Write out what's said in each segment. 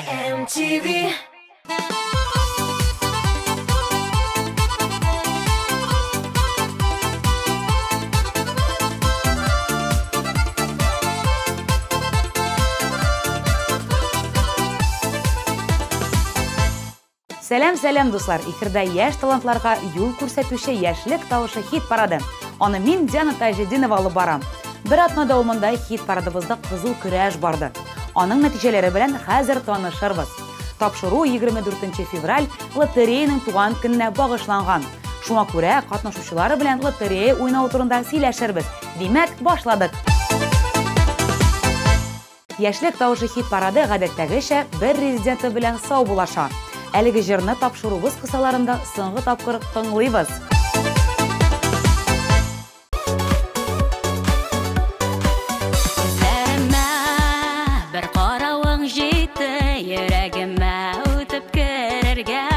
MTV. Сәлем дуслар, эфирда яшь талантларга юл күрсәтүче яшьлек тавышы хит парады. Аны мин Диана Тажетдинова алып барам. Бер атнада мондай хит парадыбызда кызу көрәш барды. Аның нәтиҗәләре белән хәзер танышырбыз. Тапшыру 24 февраль лотереяның туган көненә багышланган. Шуңа күрә катнашучылары белән лотерея уйнау турында сөйләшербез. Димәк, башладык. Яшьлек тавышы хит парады гадәттәгечә бер резиденты белән сау булаша. Әлеге җырны тапшырубыз кысаларында соңгы тапкыр тыңлыйбыз. Күзләремә бер каравың җитте, йөрәгемә үтеп керергә.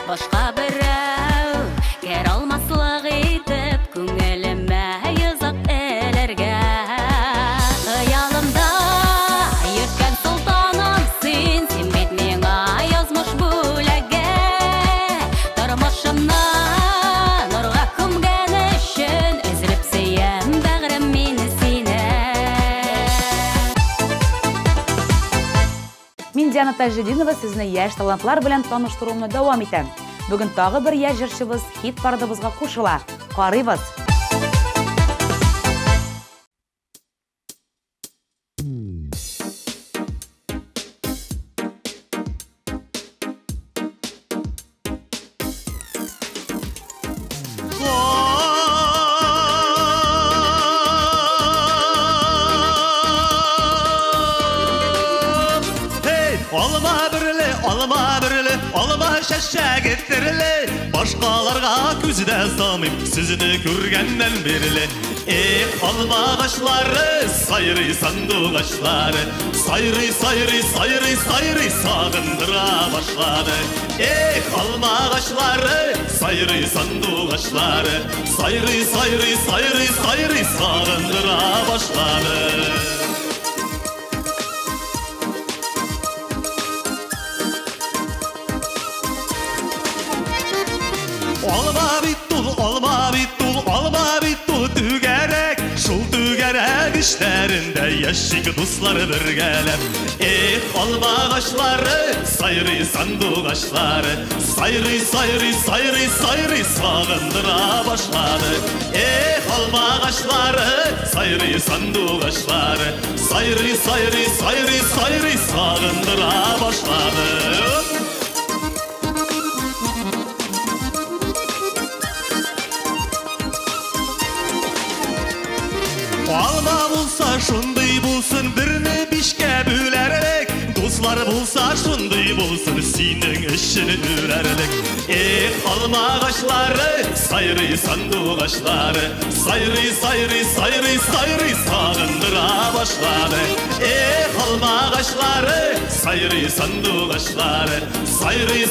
Башка берәү кер алмаслык итеп, күңелемә язып эләргә. Хыялымда йөргән солтаным син, син бит миңа язмыш бүләгә. Тормышымны нурга күмгән өчен, өзелеп сөям бәгърем мине сине. Мин Диана Тажетдинова сезне яшь талантлар белән таныштыруымны дәвам итәм. Бүген тагы бер яшь җырчыбыз хит парадыбызга кушыла. Карыйбыз. Алма шәшәк еттерілі, башқаларға күзді самым, сүзіні көргеннен берілі. Алма ғашлары, сайры сандуқ ғашлары, сайры сағындыра башлады. Алма ғашлары, сайры сандуқ ғашлары, сайры сағындыра башлады. Alma bittul tügerek, şul tügerek işlerinde yaşık dostları birgelep. Alma ağaçları, sayrı sandık ağaçları, sayrı sağındıra başladı. Alma ağaçları, sayrı sandık ağaçları, sayrı sağındıra başladı. Alma bulsa şunday bulsun, birini bişke bülerlik. Dostlar bulsa şunday bulsun, senin işini ülerlik. Alma ağaçları, sayrı sandık ağaçları, sayrı sağındıra başladı. Alma ağaçları, sayrı sandık ağaçları, sayrı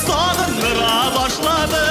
sağındıra başladı.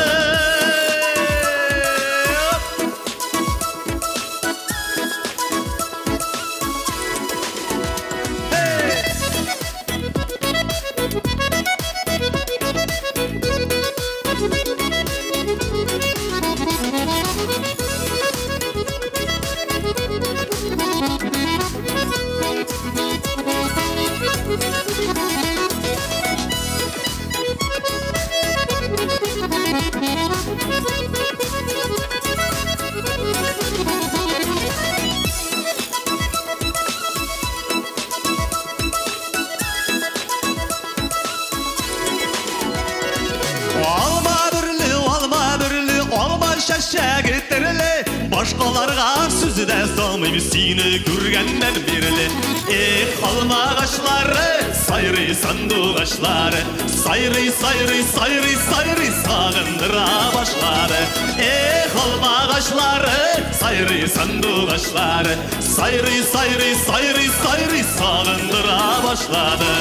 Şəşək etdirili, başqalarga sözdə samim, seni görgəndən berili. Alma ağaçları, sayrı sandık ağaçları, sayrı sağındıra başladı. Alma ağaçları, sayrı sandık ağaçları, sayrı sağındıra başladı.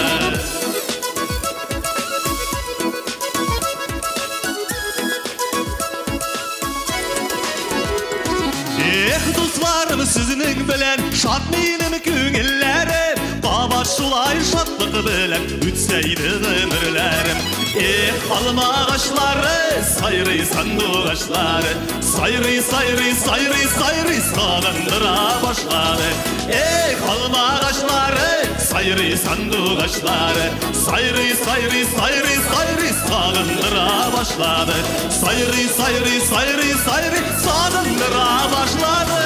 Dostlarım sizning bilan şad menim ko'ngillerim, qabash шулай шатлык белән үтсәйде гомерләрем. Алма агачлары, сайрый сандугачлары, сайрый, сайрый, сайрый, сайрый сагындыра башлады. Алма агачлары, сайрый сандугачлары, сайрый, сайрый, сайрый, сайрый сагындыра башлады. Сайрый, сайрый, сайрый, сайрый сагындыра башлады.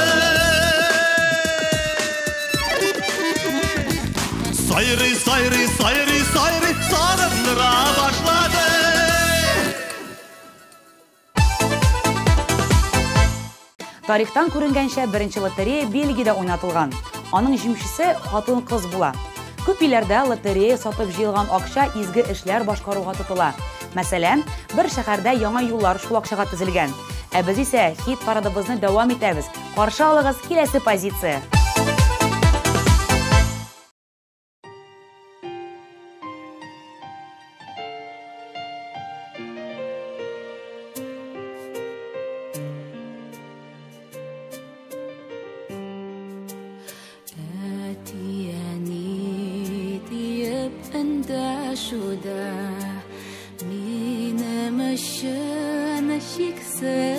Сайрый, сайрый, сайрый, сайрый сагындыра башлады. Тарихтан күренгәнчә, беренче лотерея Бельгиядә уйнатылган. Аның җиңүчесе хатын-кыз була. Күп илләрдә лотерея сатып җыелган акча изге эшләр башкаруга тотыла. Мәсәлән, бер шәһәрдә яңа юллар шул акчага төзелгән. Ә без исә хит парадыбызны дәвам итәбез. Каршы алыгыз киләсе позиция.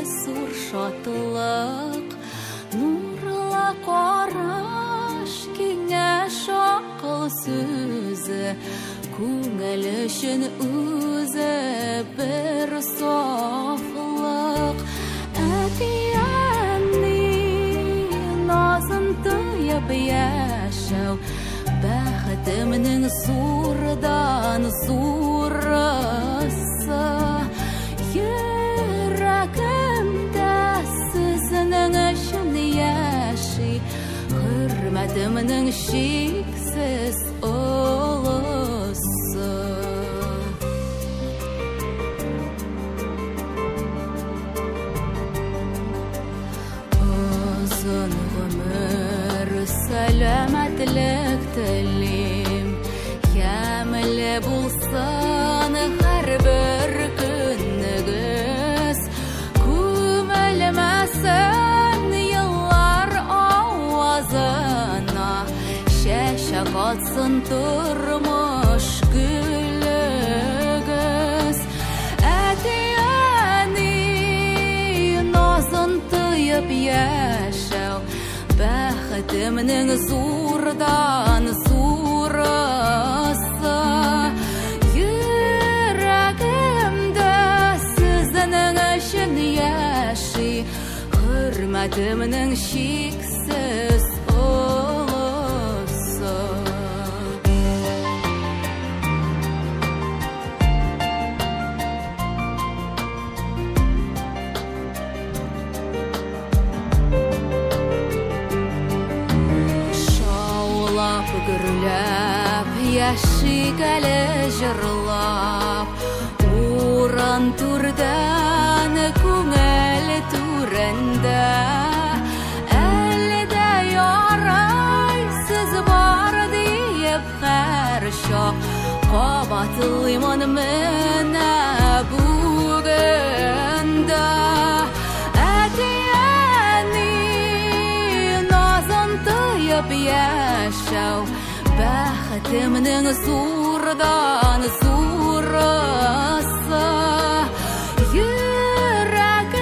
Зур шатлык, нурлы караш, киңәш акыл сүзе, күңел өчен үзе бер сафлык. Әти-әни назын тыеп яшәү, бәхетемнең зурдан зурысы. Hürmetimnin şiksiz olusu. Uzun ömür selametlik dilim, yemli bulsan her bir gününüz, kümelmesin katsın durmuş gülügüz. Әти-әни назын тыйып яшәү, бәхетемнең зурдан зурысы. Йөрәгемдә сезнең өчен яши, хөрмәтемнең шиксез gürlәп, яшигәле җырлап, урын түрдән күңел түрендә. Әле дә ярай, сез бар диеп һәр чак, кабатлыймын менә бүген дә. Әти-әни назын тыйып яшәү, бәхетемнең зурдан зурысы. Йөрәгемдә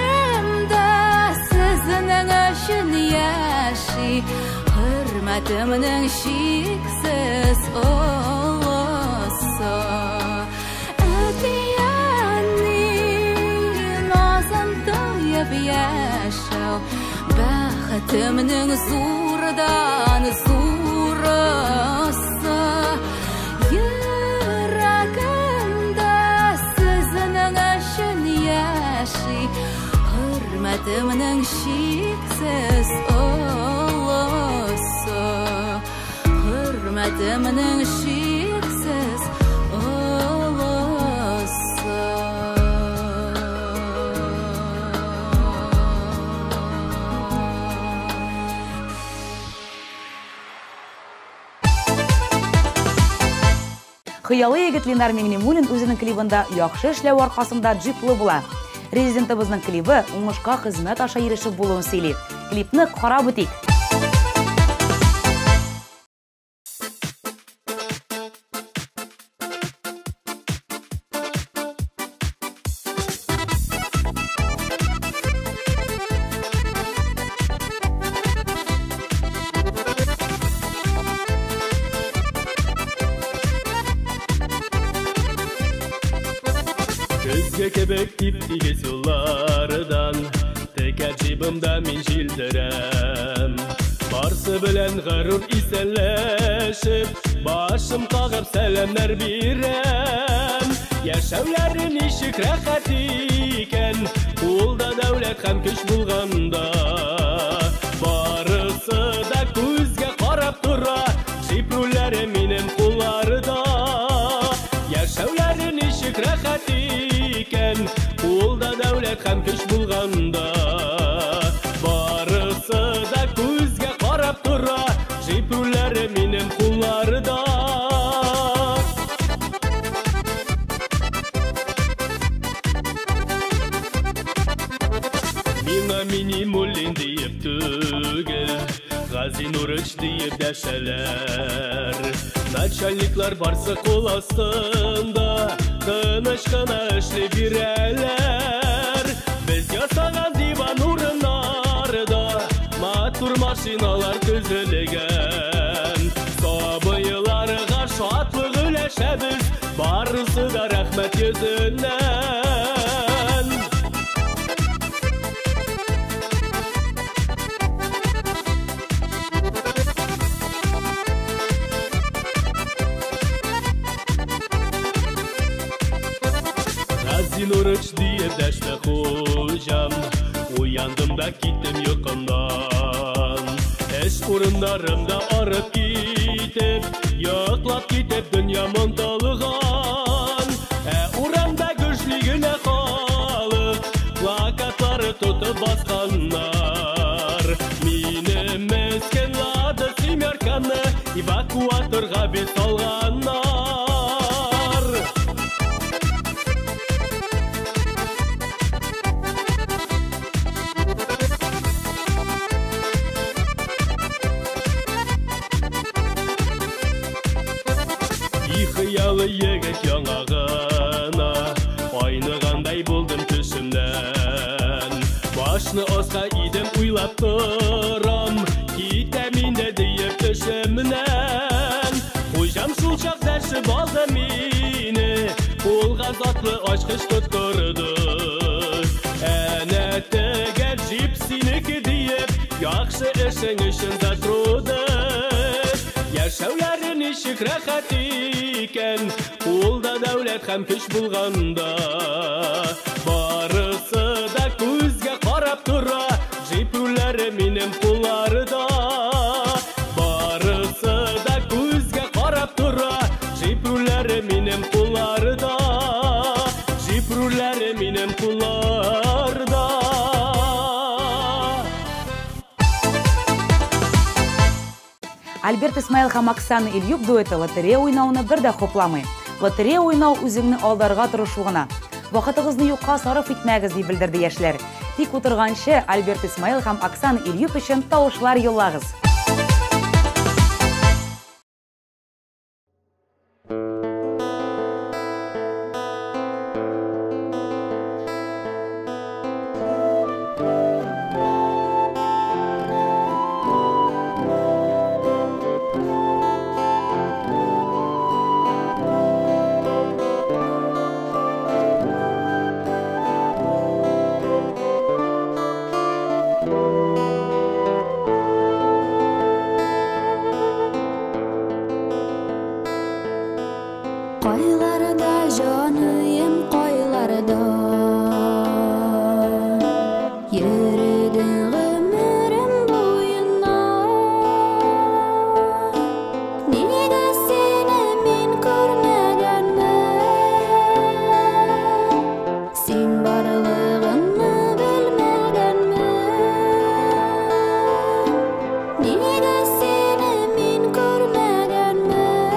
сезнең өчен яши, хөрмәтемнең шиксез олысы. Әти-әни назын тыйып яшәү, бәхетемнең зурдан зурысы. Йөрәгемдә сезнең өчен яши, хөрмәтемнең шиксез олысы. Хөрмәтемнең шиксез олысы. Хыялы егет Ленар Миңнемуллин үзенең клибында яхшы эшләү аркасында джиплы була. Резидентыбызның клибы уңышка хезмәт аша ирешеп булуын сөйли. Клипны карап үтик. Күзге кебек тип-тигез юллардан текер жибымда мин жилдерем. Барсы белән ғарур исәнләшеп, башым кагып сәламнәр бирәм. Яшәүләре ничек рәхәт икән, кулда дәүләт һәм көч булганда. Барысы да күзгә карап тора, җиплүләре минем кулларда. Яшәүләре ничек рәхәт икән, кулда дәүләт һәм көч булганда. Барысы да күзгә карап тора, җиплүләре минем кулларда. Минимулин диеп түгел, Гази Нурыч диеп дәшәләр. Начальниклар барсы кул астында, тыныч кына эшли бирәләр. Без ясаган диван урыннарда матур машиналар төзелгән. Сабыйларга шатлык өләшәбез, барысы да рәхмәт йөзеннән. Нурыч диеп дәште хуҗам, уяндым да киттем йокымдан. Эш урындарымда арып китеп, йоклап китеп дөньям онтылган. Урамда көчле генә халык, плакатлары тотып басканнар. Минем мескен Лада семерканы эвакуаторга бит салганнар. Хыялы егет яңагына, айныгандай булдым төшемнән. Башны аска идем уйлап торам, китәм инде диеп төшемнән. Хуҗам шул чак дәшеп алды мине, кулга затлы ачкыч тоттырды. Әнә тегәр җип синеке диеп, яхшы эшең өчен затруды. Яшәүләре ничек рәхәт икән, кулда дәүләт һәм көч булганда. Барысы да күзгә карап тора, җиплүләре минем кулларда. Барысы да күзгә карап тора, җиплүләре минем кулларда. Җиплүләре минем кулларда. Альберт Исмаил һәм Оксана Ильюк дуэты лотерея уйнауны бер дә хупламый. Лотерея уйнау үзеңне алдарга тырышу гына. Вакытыгызны юкка сарыф итмәгез дип белдерде яшьләр. Тик утырганчы Альберт Исмаил һәм Оксана Ильюк өчен тавышлар юллагыз. Qaylarda canıyım qaylarda Yürüdün ömrüm boyuna Nega seni men görmegenmen Sen barlığını bilmegenmen Nega seni men görmegenmen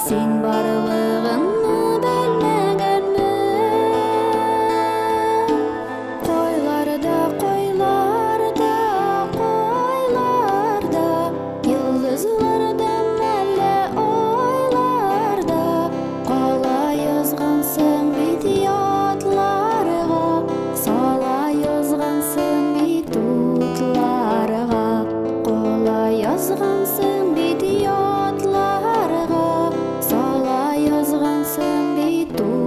Sen barlığını bilmegenmen Koylarda, koylarda, koylarda Yıldızlarda məlle oylarda Qala yazğansın bidiyatlarga Sala yazğansın bitutlarga Qala yazğansın bidiyatlarga Sala yazğansın bitutlarga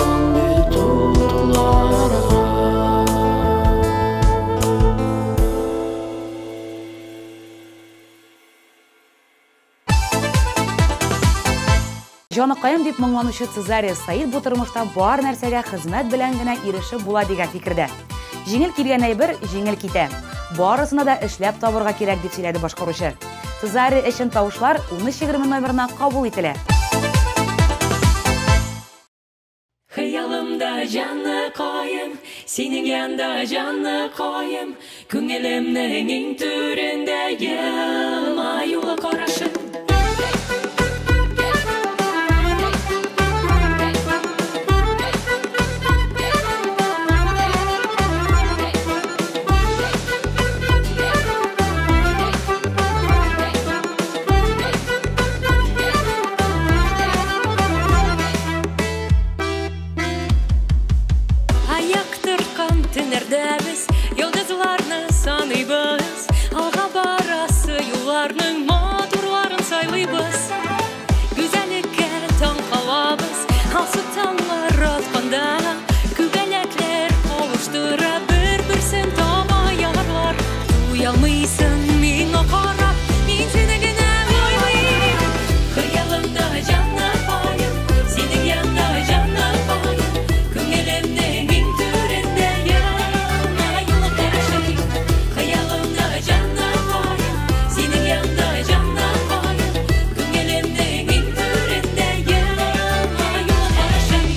so'nggi tunlarga. Җаныкаем дип моңланучы Цезарий Саид бу тормышта бар нәрсәгә хезмәт белән генә ирешеп була дигән фикердә. Җиңел килгән әйбер җиңел китә. Барысына да эшләп табырга кирәк дип сөйләде башкаручы. Цезарий өчен тавышлар 13:20 номерына кабул ителә. Хыялымда җаныкаем, синең янда җаныкаем, күңелемнең иң түрендә елмаюлы карашың. Төннәрдәбез йолдызларны саныйбыз, алга барасы юлларның матурларын сайлыйбыз. Гүзәллеккә таң калабыз, алсы таңлар атканда, күбәләкләр кавыштыра бер-берсен таба ярлар. Уялмыйсың миңа карап, мин сине генә уйлыйм. Хыялымда җаныкаем, синең янда җаныкаем, күңелемнең иң түрендә елмаюлы карашың. Хыялымда җаныкаем, синең янда җаныкаем, күңелемнең иң түрендә елмаюлы карашың.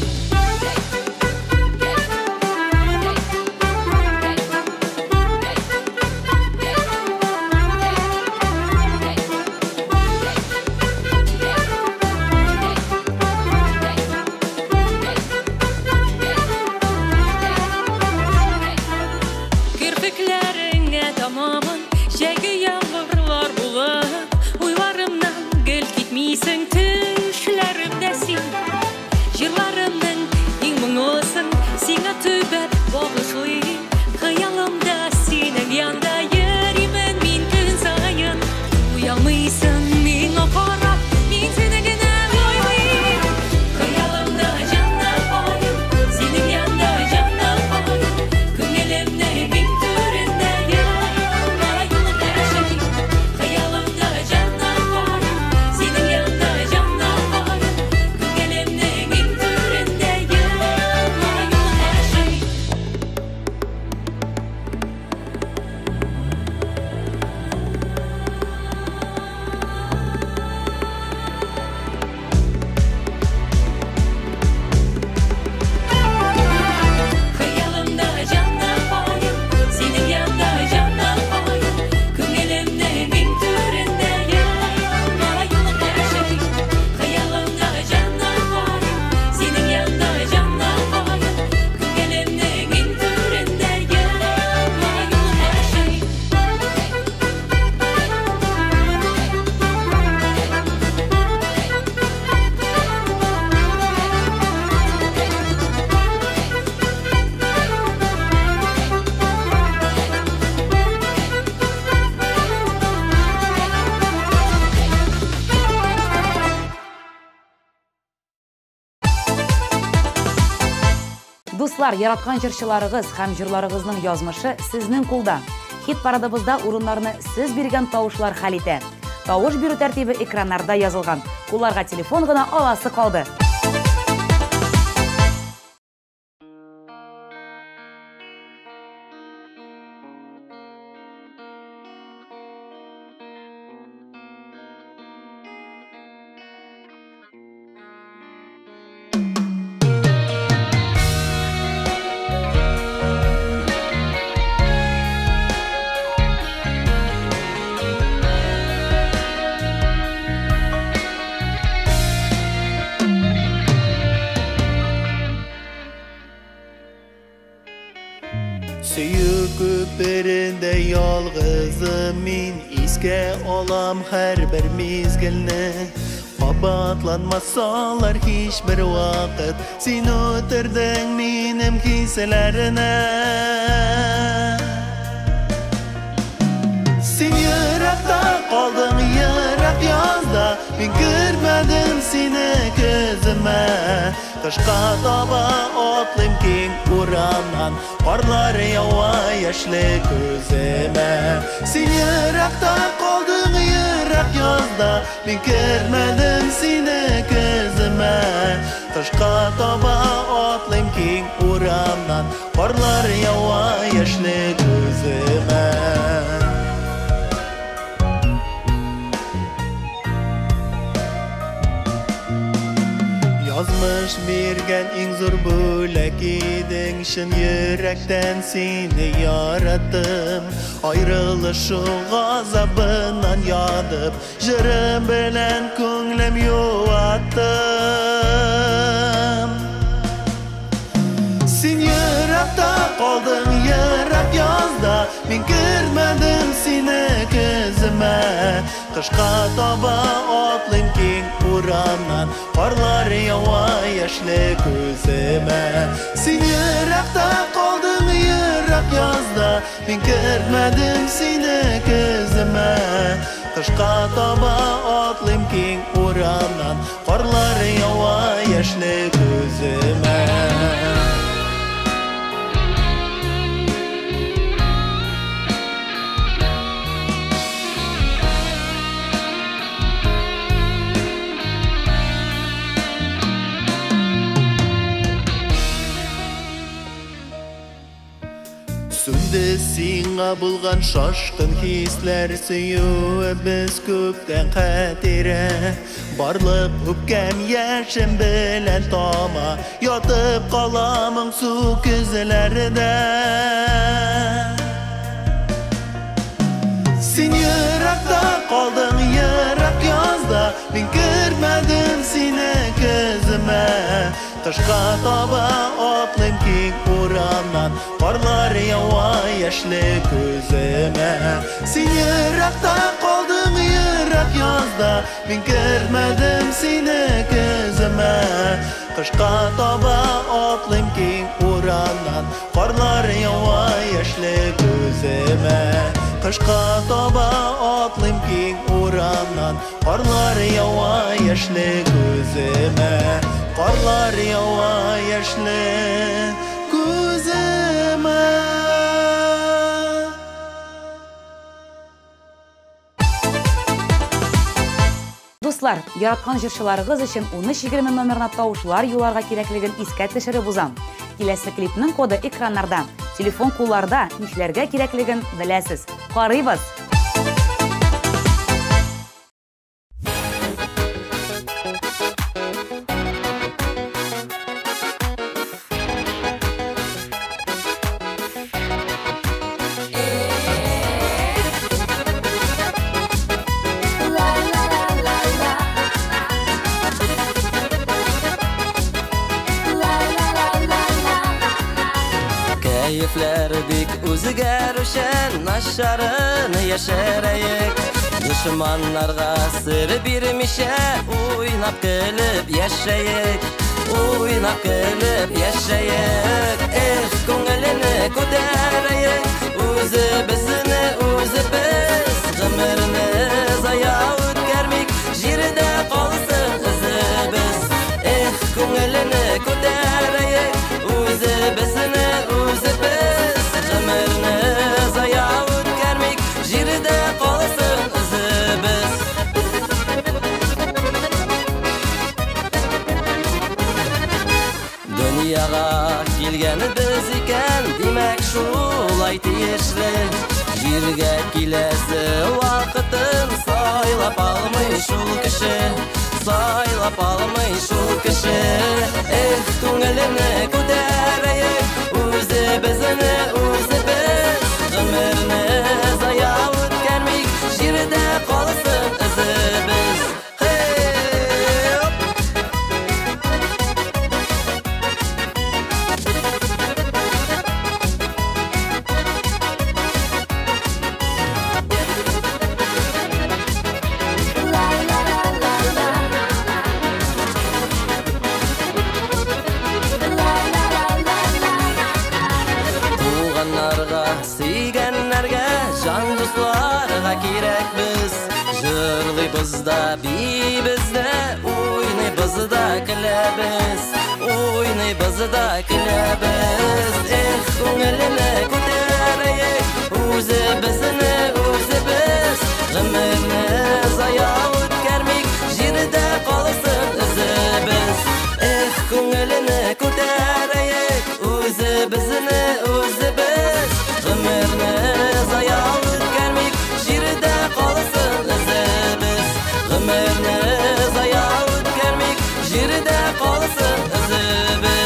Кирпекләреңә тамамын җәйге яңгырлар булып, уйларымнан гел китмисең төшләремдә син. Җырларымның иң моңлысын сиңа төбәп багышлыйм. Хыялымда синең янда йөримен мин көн саен. Уялмыйсың миңа карап, мин сине генә уйлыйм. Хыялымда җаныкаем, синең янда җаныкаем, күңелемнең иң түрендә елмаюлы карашың. Хыялымда җаныкаем, синең янда җаныкаем, күңелемнең иң түрендә елмаюлы карашың. Хыялымда җаныкаем, синең янда җаныкаем, күңелемнең иң түрендә елмаюлы карашың. Хыялымда җаныкаем, синең янда җаныкаем, күңелемнең иң түрендә елмаюлы карашың. Дуслар, яраткан җырчыларыгыз һәм җырларыгызның язмышы сезнең кулда. Хит парадыбызда урыннарны сез биргән тавышлар хәл итә. Тавыш бирү тәртибе экраннарда язылган. Кулларга телефон гына аласы калды. Сөю көперендә ялгызым мин, искә алам һәрбер мизгелне. Кабатланмасалар һичбер вакыт, син үтердең минем киселәренә. Син йөрәктә калдың, йөрәк язда, Min görmedim seni gözüme Kışka taba otlim king urandan Karlar yava yaşlı gözüme Sen yırakta kaldın yırak yazda Min görmedim seni gözüme Kışka taba otlim king urandan Karlar yava yaşlı gözüme Yazmış birgen en zor bölek idin Şın yürekten seni yarattım Ayrılışın gazabından yadıp Jırım bilen könlüm yuvattım Sen yürekte kaldın yürek yazda Min görmedim seni gözüme Kışka taba otlim king urandan Karlar yava yaşlı gözüme Sen yürekte kaldın yürek yazda Min görmedim seni gözüme Kışka taba otlim king urandan Karlar yava yaşlı gözüme Sündü singa bulgan şaşkın hisler Süyü biz kökten katire Barlıp hüpkem yaşım bilen tama Yatıp kalamın su gözlerde Sen yürekte kaldın yürek yazda Min görmedim seni gözüme Kışka taba otlim king urandan Karlar yava yaşlı gözüme Sen yürekte kaldın yürek yazda Min görmedim seni gözüme Kışka taba otlim king urandan Karlar yava yaşlı gözüme Kışka taba otlim king urandan Karlar yava yaşlı gözüme Karlar yava yaşlı gözüme Достар, яраткан җырчыларыгыз өчен 13-20 номерына тавышлар юларга кирәклеген искә төшереп узам. Киләсе клипның коды экраннарда, телефон кулларда, нишләргә кирәклеген беләсез. Карыйбыз! Keyiflerdik o'ziga ro'shan nasharini yasharayik Dushmanlarga sir bermisha o'ynab qilib yashayik O'ynab qilib yashayik ko'nglini ko'tarayik o'zi bizni o'zi biz g'imirni zaya o'tkarmik yerda qolsin izi biz ko'nglini ko'tarayik o'zi bizni o'zi biz g'imirni zaya o'tkarmik yerda qolsin izi biz dunyoga kelgani biz ekan demak shulay tegishli yerga kelasi vaqtin saylab olmay shul kishi saylab olmay shul kishi ko'nglini ko'tarayik o'zi bizni o'zi biz g'imirni zaya o'tkarmik yerda qolsin izi biz La la la Язда бибізді ойнайбыз да күләбіз, ойнайбыз да күләбіз. Ех, көңіліні көтерейік, өзі бізіні өзі біз. Ғымырны зая өткермейік, жерде қалысын ізі біз. Ех, көңіліні көтерейік, өзі бізіні өзі біз. Ғымырны зая өткермейік, жерде қалысын ізі біз. Ғымырны зая өткермейік, жерде қалысын ізі біз.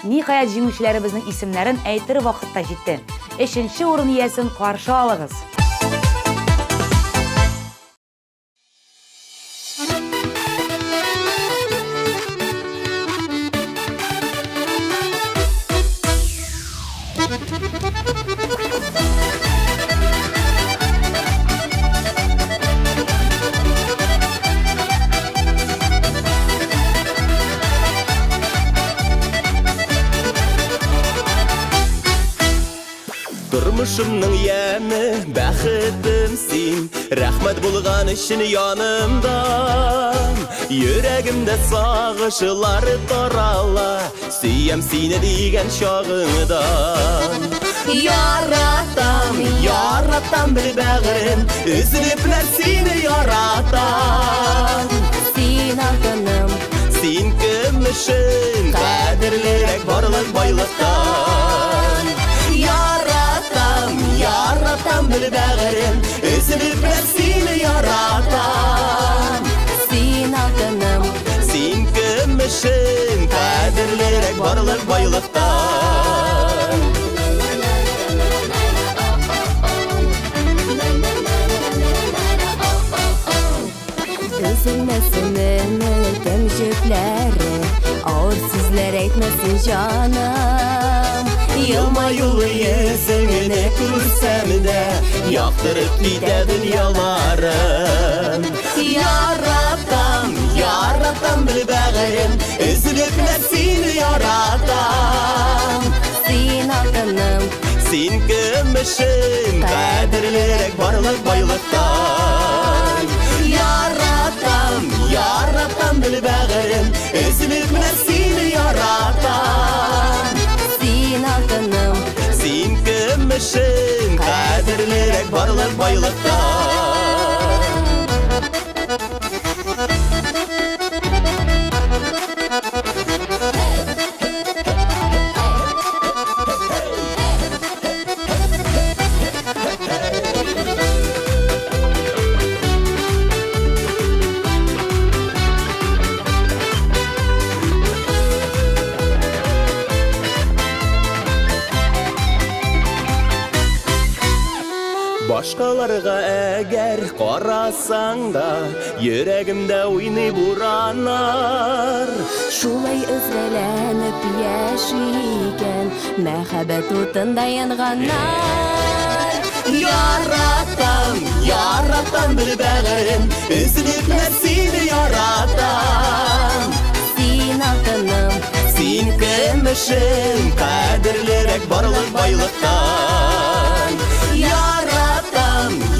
Ниһаят җиңүчеләребезнең исемнәрен әйтер вакытта җитте. 3нче урын иясен каршы алыгыз. Turmuşumның яны, бәхетім син, рәхмәт булган өчен янымдан. Йөрәгемдә сагышлары тарала, сөям сине дигән чагыңдан. Яратам, яратам бер бәгырем, үзлепнәр сине яратам. Син алтыным, Син көмешем, кадерлерәк барлык байлыктан. Яратам бер бәгырем, үзлепнәр сине яратам. син алтыным, Син көмешем, кадерлерәк барлык байлыктан. Üzülmesin ömürüm jüpleri, ağır sözler etmesin canım. Yılma-yılı yüzüngünü күрсәм дә, яктырып китә дөньяларым. Яратам бер бәгырем, үзлепнәр сине яратам. Син алтыным, Син көмешем, кадерлерәк барлык байлыктан. Яратам бер бәгырем, үзлепнәр сине яратам. син алтыным, Син көмешем, кадерлерәк барлык байлыктан. Башкаларга әгәр карасаң да, йөрәгемдә уйный бураннар. шулай өзгәләнеп яшигән, мәхәббәт утында янганнар. Яратам бер бәгырем, үзлепнәр сине яратам. Син алтыным, Син көмешем, кадерлерәк барлык байлыктан.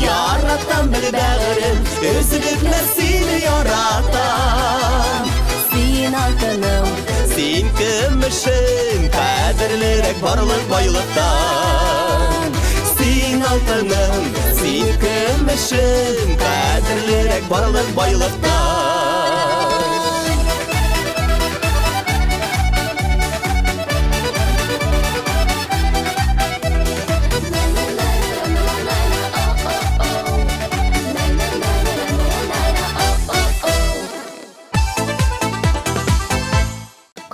Яратам бер бәгырем, үзлепнәр сине яратам. син алтыным, Син көмешем, кадерлерәк барлык байлыктан. Син алтыным, син көмешем, кадерлерәк барлык байлыктан.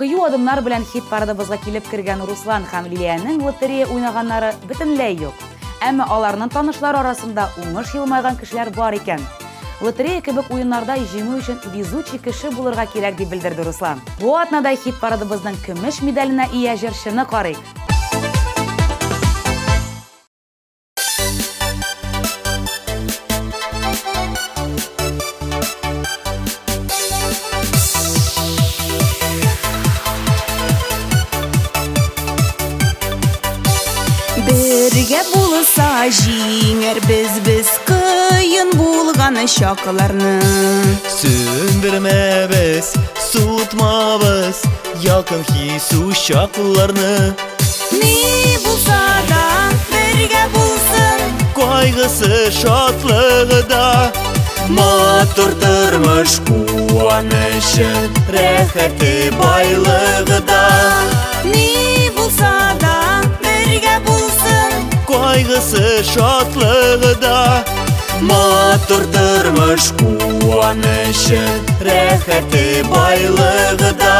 Кыю адымнар белән хит парадыбызга килеп кергән Руслан һәм Лилиянең лотерея уйнаганнары бөтенләй юк. Әмма аларның танышлар арасында уңыш елмайган кешеләр бар икән. Лотерея кебек уеннарда җиңү өчен везучий кеше булырга кирәк дип белдерде Руслан. Бу атнада хит парадыбызның көмеш медаленә ия җырчыны карыйк. Бергә булса җиңәр без кыйын булган чакларны. Сөндермәбез, сутмабыз, якын хису чакларны. Ни булса да бергә булсын, Кайгысы шатлыгы да, матур тормыш куанышы, рәхәте байлыгы да. Ни булса да бергә булсын, Кайгысы шатлыгы да, матур тормыш куанышы, рәхәте байлыгы да.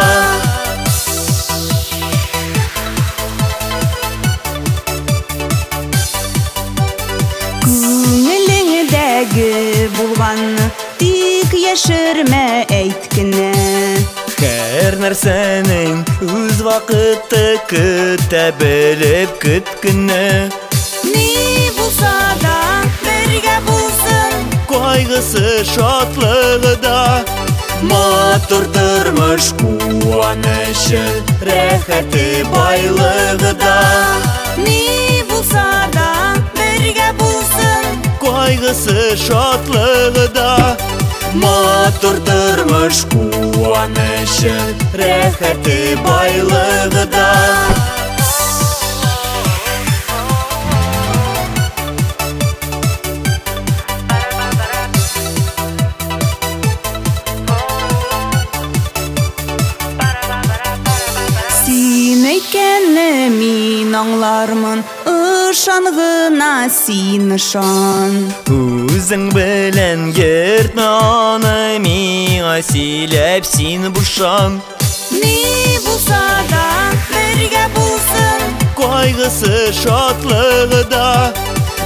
Күңелеңдәге булганны тик яшермә әйт кенә. Һәр нәрсәнең үз вакыты, көтә белеп көт кенә. Ни булса да бергә булсын, Кайгысы шатлыгы да, матур тормыш куанышы, рәхәте байлыгы да. Ни булса да бергә булсын, Кайгысы шатлыгы да, матур тормыш куанышы, рәхәте байлыгы да. Син әйткәнне мин аңлармын, ышан гына син ышан. Үзең белән йөртмә аны, миңа сөйләп син бушан. Ни булса да бергә булсын, Кайгысы шатлыгы да,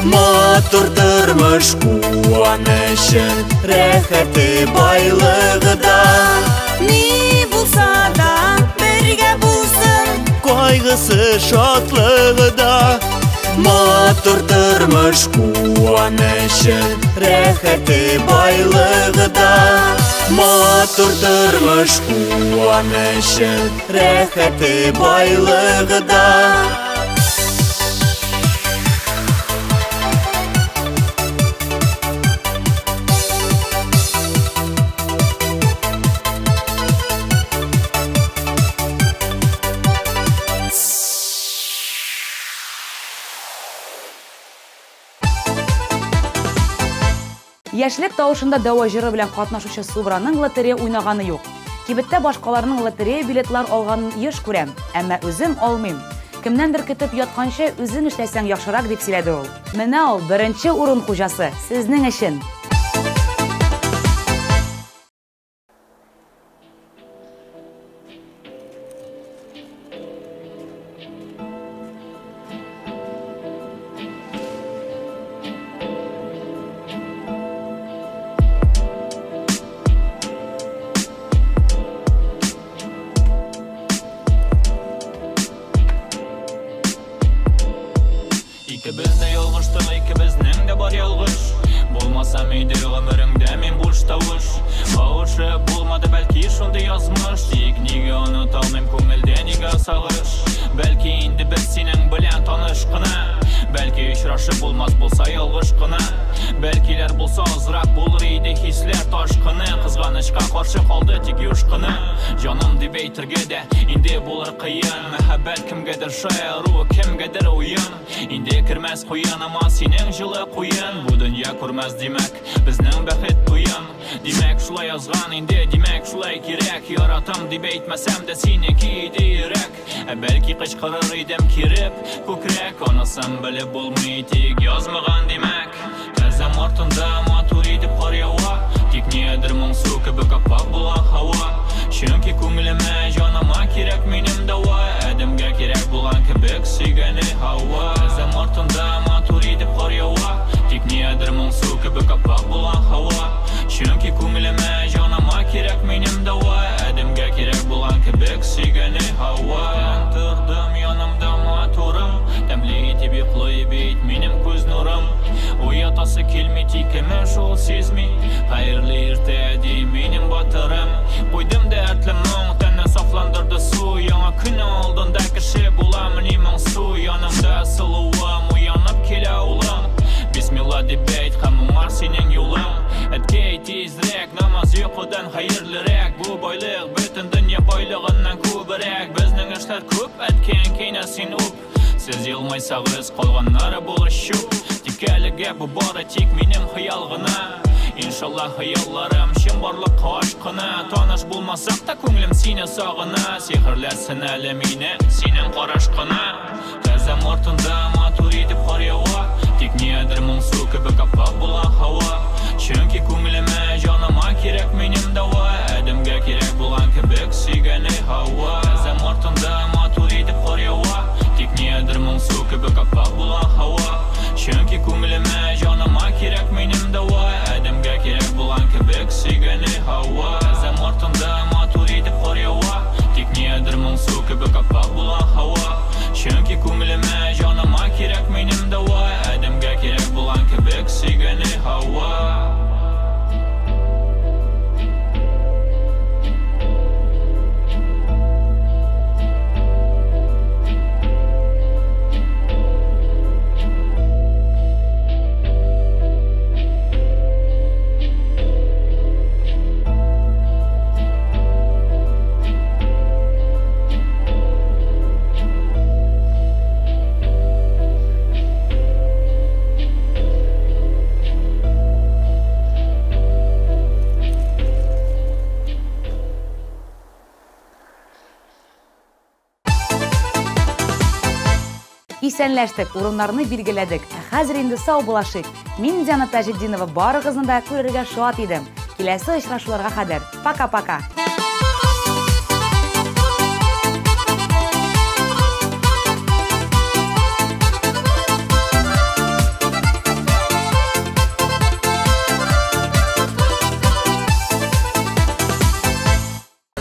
матур тормыш куанышы, рәхәте байлыгы да. Ни булса да бергә булсын, Кайгысы шатлыгы да, матур тормыш куанышы, рәхәте байлыгы да. Матур тормыш куанышы, рәхәте байлыгы да. Яшлек тавышында дәва җыры белән катнашучы Субраның лотерея уйнаганы юк. Кибеттә башкаларның лотерея билетлар алганын еш күрәм, әмма үзем алмыйм. Кемнәндер көтеп ятканчы үзең эшләсәң яхшырак дип сөйләде ул. Менә ул беренче урын хуҗасы сезнең өчен. Икебездә ялгыштык, икебезнең дә бар ялгыш. Булмаса мейде гомереңдә мин буш тавыш. Авышып булмады бәлки шундый язмыш. Тик нигә оныта алмыйм күңелдә нигә сагыш. Бәлки инде без синең белән таныш кына. Бәлки очрашып булмас булса ялгыш кына. Бәлкиләр булса азрак булыр иде хисләр ташкыны. Кызганычка каршы калды тик юшкыны. Җаным дип әйтергә дә инде булыр кыен. Мәхәббәт кемгәдер шаяру, кемгәдер уен. Инде кермәс куяныма синең җылы куен. Бу дөнья күрмәс димәк безнең бәхет туен. Димәк шулай язган инде, димәк шулай кирәк. Яратам дип әйтмәсәм дә синеке иде йөрәк. Бәлки кычкырыр идем киреп күкрәк. Анысын белеп булмый тик язмаган димәк. Кәзәм артында матур идеп кар ява. Тик ниядер моңсу кебек аппак булган һава. Чөнки күңелемә җаныма кирәк минем дәва. Әдәмгә кирәк булган кебек сөйгәне һава. Кәзәм артында матур идеп кар ява. Тик ниядер моңсу кебек аппак булган һава. Чөнки күңелемә җаныма кирәк минем дәва. Әдәмгә кирәк булган кебек сөйгәне һава. Тордым янымда матурым. Тәмле итеп йоклый бит минем күз нурым. Уятасы килми тикеме шул сизми. Хәерле иртә ди минем батырым. Куйдым дәртле моң тәнне сафландырды су. Яңа көн алдында кеше буламыни моңсу. Янымда сылуым уянып көбірек Біздің іштер көп әткен кейне сен ұп Сіз елмайсағыз қолғаннары болы шуп Текеліге бұ бары тек менім хиял ғына Иншалла хиялларым шын барлық қашқына Таныш болмасақ та көңілім сені сағына Сехірләсін әлі мені сенің қарашқына Қазам ортында матур етіп қарияуа Тек недір мұңсу көбі қапақ бұла хауа Чөнки көңіліме жаныма керек менім дауа Әдімге керек болған кебек сүйгені хауа Қазам ортында матур етіп қарияуа Тек недір мұңсу көбі қапақ бұла хауа Чөнки көңіліме жаныма керек менім дауа Әдімге керек болған кебек сүйгені хауа Қазам ортында матур етіп қарияуа Тек недір мұңсу көбі қапақ бұла хауа Чөнки көңіліме жаныма керек менім дауа Әдімге керек болған кебек сүйгені хауа Исәнләштек, урыннарны билгеләдек. Хәзер инде сау булашык. Мин Диана Тажетдинова барыгызны да күрергә шат идем. Киләсе очрашуларга кадәр. Пока-пока.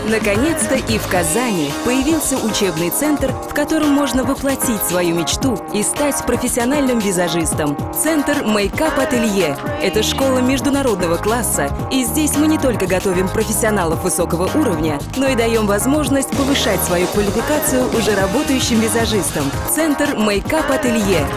Наконец-то и в Казани появился учебный центр, в котором можно воплотить свою мечту и стать профессиональным визажистом. Центр Мейкап Ателье – это школа международного класса, и здесь мы не только готовим профессионалов высокого уровня, но и даем возможность повышать свою квалификацию уже работающим визажистам. Центр Мейкап Ателье.